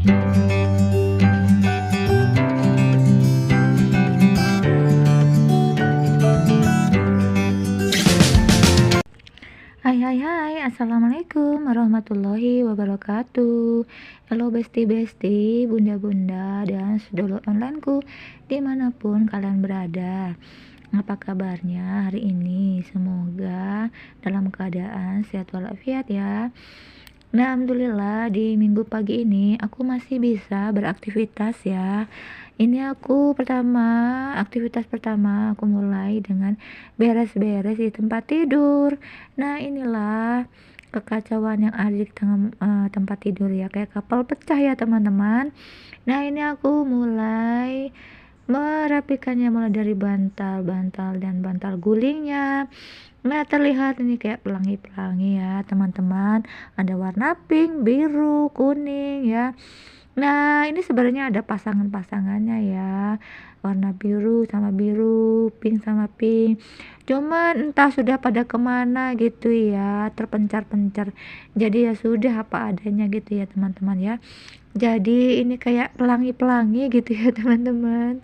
Hai hai hai, assalamualaikum warahmatullahi wabarakatuh. Halo besti-besti, bunda-bunda, dan sedulur onlineku dimanapun kalian berada. Apa kabarnya hari ini? Semoga dalam keadaan sehat walafiat ya. Nah, alhamdulillah di minggu pagi ini aku masih bisa beraktivitas ya. Ini aktivitas pertama aku mulai dengan beres-beres di tempat tidur. Nah, inilah kekacauan yang ada di tempat tidur ya, kayak kapal pecah ya teman-teman. Nah, ini aku mulai merapikannya mulai dari bantal-bantal dan bantal gulingnya. Nah, terlihat ini kayak pelangi-pelangi ya teman-teman, ada warna pink, biru, kuning ya. Nah, ini sebenarnya ada pasangan-pasangannya ya, warna biru sama biru, pink sama pink, cuman entah sudah pada kemana gitu ya, terpencar-pencar. Jadi ya sudah apa adanya gitu ya teman-teman ya. Jadi ini kayak pelangi-pelangi gitu ya teman-teman.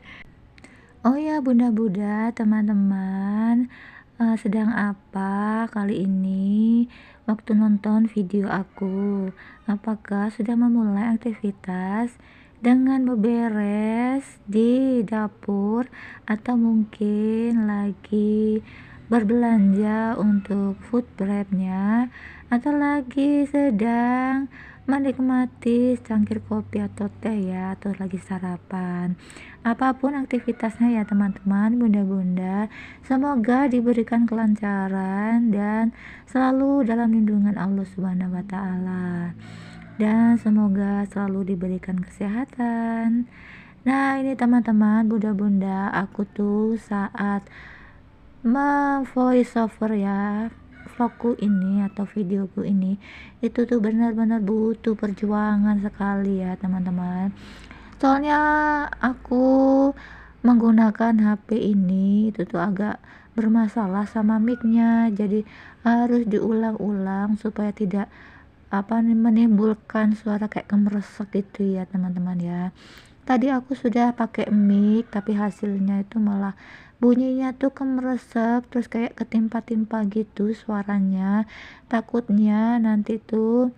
Oh ya bunda-bunda, teman-teman, sedang apa kali ini waktu nonton video aku? Apakah sudah memulai aktivitas dengan beberes di dapur atau mungkin lagi berbelanja untuk food prepnya atau lagi sedang menikmati secangkir kopi atau teh ya, atau lagi sarapan? Apapun aktivitasnya ya teman-teman, bunda-bunda, semoga diberikan kelancaran dan selalu dalam lindungan Allah Subhanahu wa taala. Dan semoga selalu diberikan kesehatan. Nah, ini teman-teman, bunda-bunda, aku tuh saat voice over ya, vlogku ini atau videoku ini itu tuh benar-benar butuh perjuangan sekali ya teman-teman. Soalnya aku menggunakan HP ini itu tuh agak bermasalah sama mic-nya, jadi harus diulang-ulang supaya tidak menimbulkan suara kayak kemeresek gitu ya teman-teman ya. Tadi aku sudah pakai mic tapi hasilnya itu malah bunyinya tuh kemeresek, terus kayak ketimpa-timpa gitu suaranya. Takutnya nanti tuh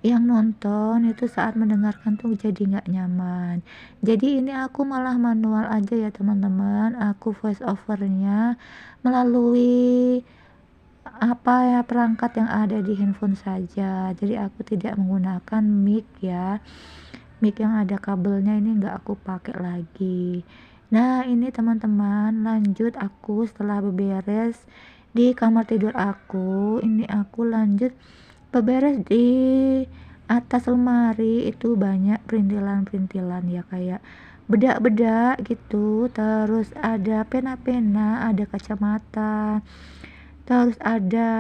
yang nonton itu saat mendengarkan tuh jadi nggak nyaman. Jadi ini aku malah manual aja ya teman-teman, aku voice overnya melalui perangkat yang ada di handphone saja. Jadi aku tidak menggunakan mic ya, mic yang ada kabelnya ini nggak aku pakai lagi. Nah, ini teman-teman, lanjut aku setelah beberes di kamar tidur aku, ini aku lanjut beberes di atas lemari. Itu banyak perintilan-perintilan ya, kayak bedak-bedak gitu, terus ada pena-pena, ada kacamata, terus ada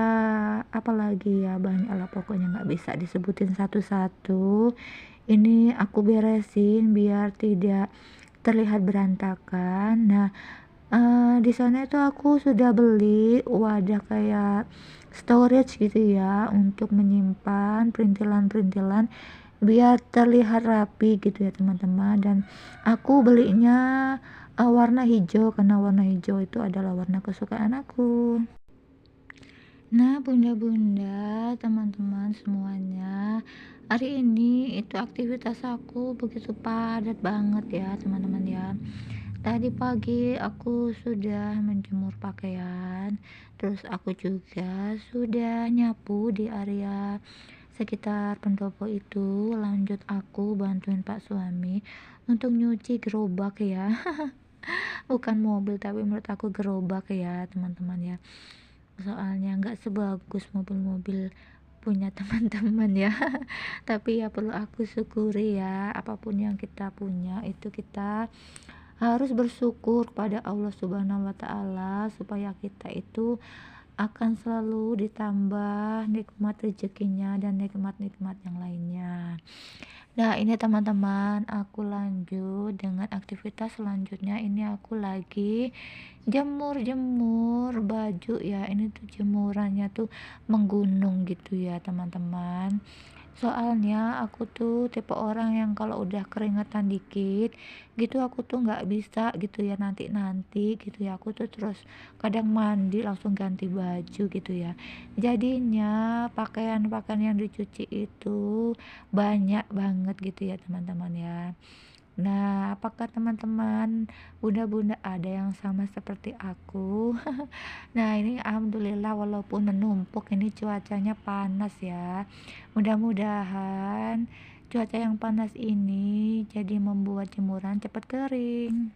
apa lagi ya, banyak lah pokoknya nggak bisa disebutin satu-satu. Ini aku beresin biar tidak terlihat berantakan. Nah, di sana itu aku sudah beli wadah kayak storage gitu ya, untuk menyimpan perintilan-perintilan biar terlihat rapi gitu ya teman-teman. Dan aku belinya warna hijau karena warna hijau itu adalah warna kesukaan aku. Nah, bunda-bunda, teman-teman semuanya, hari ini itu aktivitas aku begitu padat banget ya, teman-teman ya. Tadi pagi aku sudah menjemur pakaian, terus aku juga sudah nyapu di area sekitar pendopo itu. Lanjut aku bantuin Pak suami untuk nyuci gerobak ya. Bukan mobil tapi menurut aku gerobak ya, teman-teman ya. Soalnya nggak sebagus mobil-mobil punya teman-teman ya. Tapi ya perlu aku syukuri ya, apapun yang kita punya itu kita harus bersyukur pada Allah Subhanahu wa taala supaya kita itu akan selalu ditambah nikmat rezekinya dan nikmat-nikmat yang lainnya. Nah, ini teman-teman, aku lanjut dengan aktivitas selanjutnya. Ini aku lagi jemur-jemur baju ya. Ini tuh jemurannya tuh menggunung gitu ya, teman-teman. Soalnya aku tuh tipe orang yang kalau udah keringetan dikit gitu aku tuh nggak bisa gitu ya nanti-nanti gitu ya. Aku tuh terus kadang mandi langsung ganti baju gitu ya. Jadinya pakaian-pakaian yang dicuci itu banyak banget gitu ya teman-teman ya. Nah, apakah teman-teman, bunda-bunda ada yang sama seperti aku? Nah, ini alhamdulillah walaupun menumpuk ini cuacanya panas ya. Mudah-mudahan cuaca yang panas ini jadi membuat jemuran cepat kering.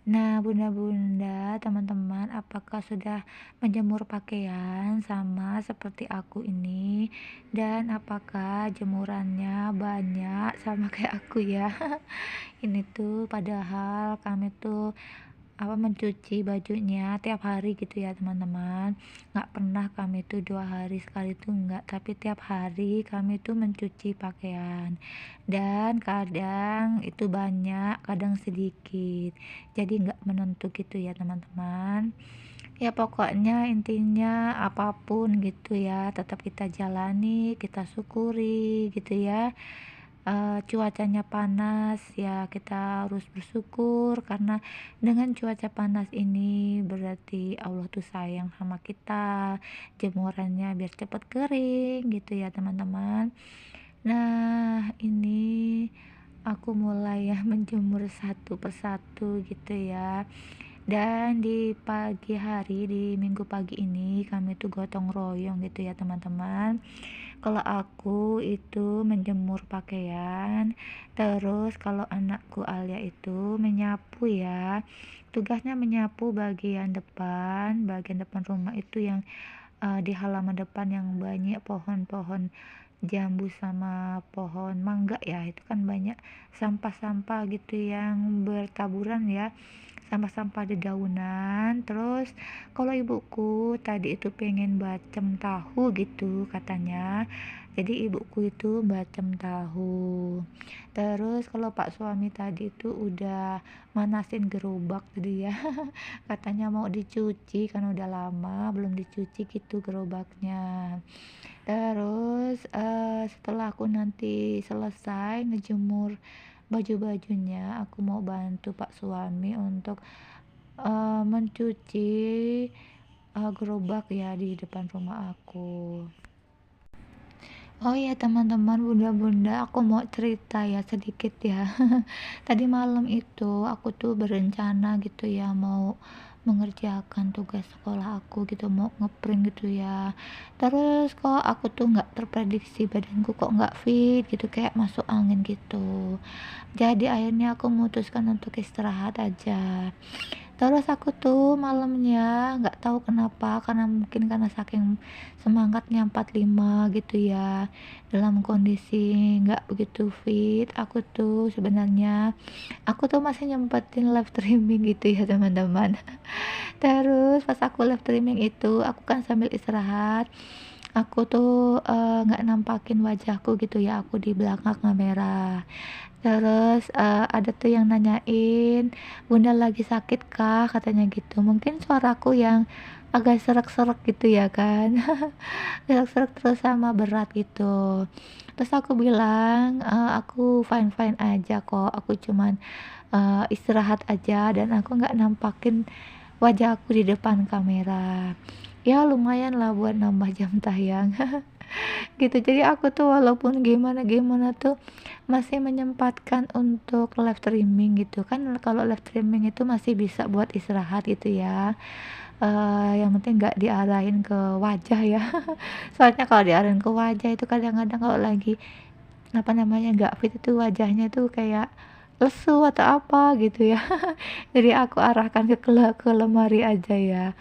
Nah, bunda-bunda, teman-teman, apakah sudah menjemur pakaian sama seperti aku ini? Dan apakah jemurannya banyak sama kayak aku ya? Ini tuh padahal kami tuh mencuci bajunya tiap hari gitu ya teman-teman. Nggak pernah kami tuh 2 hari sekali tuh enggak, tapi tiap hari kami tuh mencuci pakaian. Dan kadang itu banyak, kadang sedikit. Jadi nggak menentu gitu ya teman-teman. Ya pokoknya intinya apapun gitu ya, tetap kita jalani, kita syukuri gitu ya. Cuacanya panas ya kita harus bersyukur karena dengan cuaca panas ini berarti Allah tuh sayang sama kita, jemurannya biar cepet kering gitu ya teman-teman. Nah, ini aku mulai ya menjemur satu persatu gitu ya. Dan di pagi hari, di minggu pagi ini kami tuh gotong royong gitu ya teman-teman. Kalau aku itu menjemur pakaian, terus kalau anakku Alia itu menyapu ya. Tugasnya menyapu bagian depan rumah itu yang di halaman depan yang banyak pohon-pohon jambu sama pohon mangga ya. Itu kan banyak sampah-sampah gitu yang bertaburan ya, sampah-sampah dedaunan. Terus kalau ibuku tadi itu pengen bacem tahu gitu katanya, jadi ibuku itu bacem tahu. Terus kalau pak suami tadi itu udah manasin gerobak tadi ya. Katanya mau dicuci kan udah lama belum dicuci gitu gerobaknya. Terus setelah aku nanti selesai ngejemur baju-bajunya, aku mau bantu pak suami untuk mencuci gerobak ya di depan rumah aku. Oh iya teman-teman, bunda-bunda, aku mau cerita ya sedikit ya. Tadi malam itu aku tuh berencana gitu ya mau mengerjakan tugas sekolah aku gitu, mau ngeprint gitu ya. Terus kok aku tuh nggak terprediksi badanku kok nggak fit gitu, kayak masuk angin gitu. Jadi akhirnya aku memutuskan untuk istirahat aja. Terus aku tuh malamnya nggak tahu kenapa, karena mungkin karena saking semangatnya 45 gitu ya, dalam kondisi nggak begitu fit, aku tuh masih nyempetin live streaming gitu ya teman-teman. Terus pas aku live streaming itu, aku kan sambil istirahat, aku tuh nggak nampakin wajahku gitu ya, aku di belakang kamera. Terus ada tuh yang nanyain, "Bunda lagi sakit kah?" Katanya gitu. Mungkin suaraku yang agak serak-serak gitu ya kan. Serak-serak terus sama berat gitu. Terus aku bilang, "Aku fine-fine aja kok, aku cuman istirahat aja dan aku nggak nampakin wajah aku di depan kamera." Ya lumayan lah buat nambah jam tayang. Gitu. Jadi aku tuh walaupun gimana-gimana tuh masih menyempatkan untuk live streaming gitu kan. Kalau live streaming itu masih bisa buat istirahat gitu ya, yang penting nggak diarahin ke wajah ya. Soalnya kalau diarahin ke wajah itu kadang-kadang kalau lagi nggak fit itu wajahnya tuh kayak lesu atau apa gitu ya. Jadi aku arahkan ke lemari aja ya.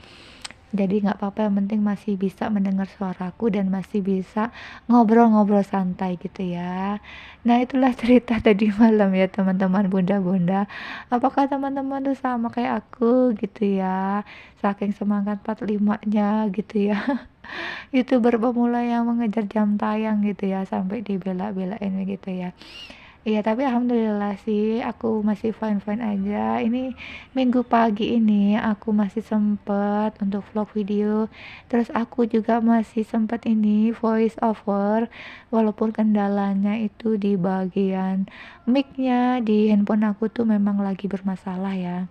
Jadi nggak apa-apa, yang penting masih bisa mendengar suaraku dan masih bisa ngobrol-ngobrol santai gitu ya. Nah itulah cerita tadi malam ya teman-teman, bunda-bunda. Apakah teman-teman tuh sama kayak aku gitu ya? Saking semangat 45-nya gitu ya. YouTuber pemula yang mengejar jam tayang gitu ya sampai dibela-belain gitu ya. Iya, tapi alhamdulillah sih aku masih fine-fine aja. Ini Minggu pagi ini aku masih sempet untuk vlog video, terus aku juga masih sempet ini voice over, walaupun kendalanya itu di bagian mic-nya di handphone aku tuh memang lagi bermasalah ya.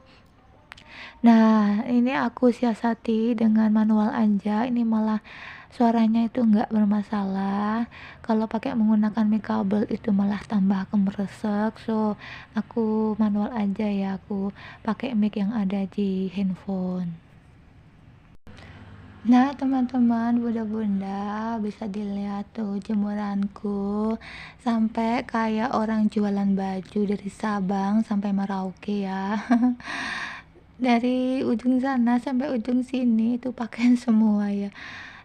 Nah, ini aku siasati dengan manual aja, ini malah suaranya itu nggak bermasalah. Kalau pakai menggunakan mic kabel itu malah tambah kemeresek. So, aku manual aja ya, aku pakai mic yang ada di handphone. Nah, teman-teman, bunda-bunda bisa dilihat tuh jemuranku sampai kayak orang jualan baju dari Sabang sampai Merauke ya. Dari ujung sana sampai ujung sini itu pakaian semua ya.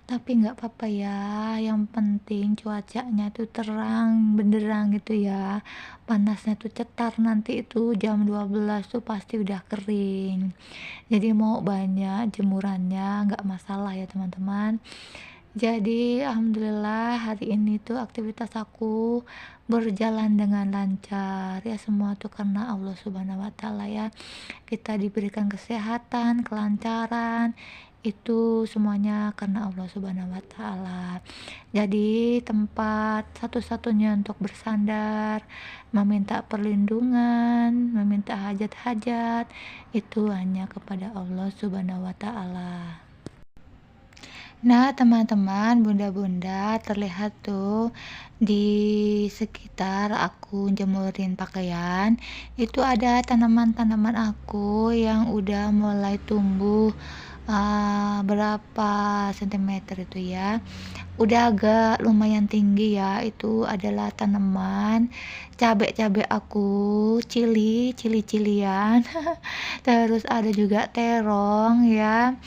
Tapi nggak apa-apa ya, yang penting cuacanya tuh terang benderang gitu ya. Panasnya tuh cetar, nanti itu jam 12 tuh pasti udah kering. Jadi mau banyak jemurannya nggak masalah ya teman-teman. Jadi alhamdulillah hari ini tuh aktivitas aku berjalan dengan lancar ya, semua tuh karena Allah Subhanahu wa taala ya. Kita diberikan kesehatan, kelancaran, itu semuanya karena Allah Subhanahu wa taala. Jadi tempat satu-satunya untuk bersandar, meminta perlindungan, meminta hajat-hajat itu hanya kepada Allah Subhanahu wa taala. Nah, teman-teman, bunda-bunda, terlihat tuh di sekitar aku jemurin pakaian, itu ada tanaman-tanaman aku yang udah mulai tumbuh berapa sentimeter itu ya. Udah agak lumayan tinggi ya. Itu adalah tanaman cabe-cabe aku, cili-cilian. Terus ada juga terong ya.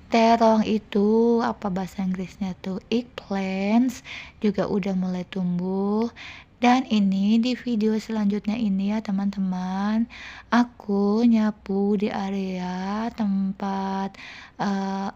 Terong itu apa bahasa Inggrisnya tuh eggplants juga udah mulai tumbuh. Dan ini di video selanjutnya ini ya teman-teman, aku nyapu di area tempat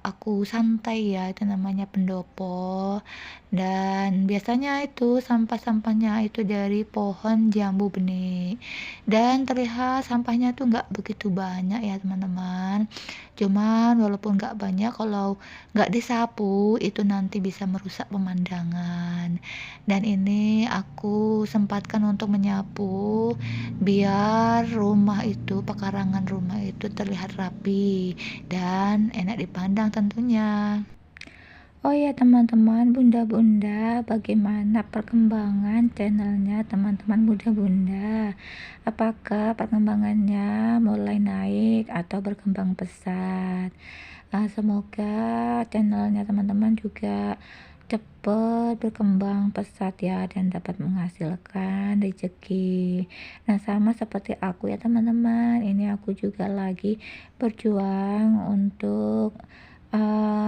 aku santai ya, itu namanya pendopo. Dan biasanya itu sampah-sampahnya itu dari pohon jambu benih. Dan terlihat sampahnya tuh nggak begitu banyak ya teman-teman. Cuman walaupun nggak banyak, kalau nggak disapu itu nanti bisa merusak pemandangan. Dan ini aku sempatkan untuk menyapu biar rumah itu, pekarangan rumah itu terlihat rapi dan enak dipandang tentunya. Oh ya teman-teman, bunda-bunda, bagaimana perkembangan channelnya teman-teman bunda-bunda? Apakah perkembangannya mulai naik atau berkembang pesat? Semoga channelnya teman-teman juga cepat berkembang pesat ya dan dapat menghasilkan rezeki. Nah, sama seperti aku ya teman-teman, ini aku juga lagi berjuang untuk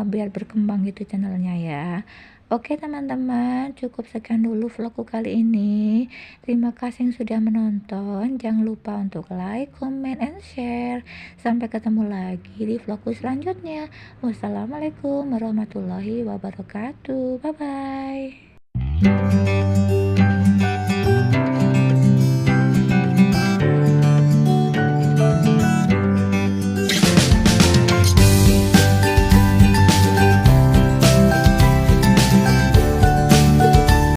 biar berkembang gitu channelnya ya. Oke teman-teman, cukup sekian dulu vlogku kali ini. Terima kasih yang sudah menonton. Jangan lupa untuk like, comment, and share. Sampai ketemu lagi di vlogku selanjutnya. Wassalamualaikum warahmatullahi wabarakatuh. Bye bye.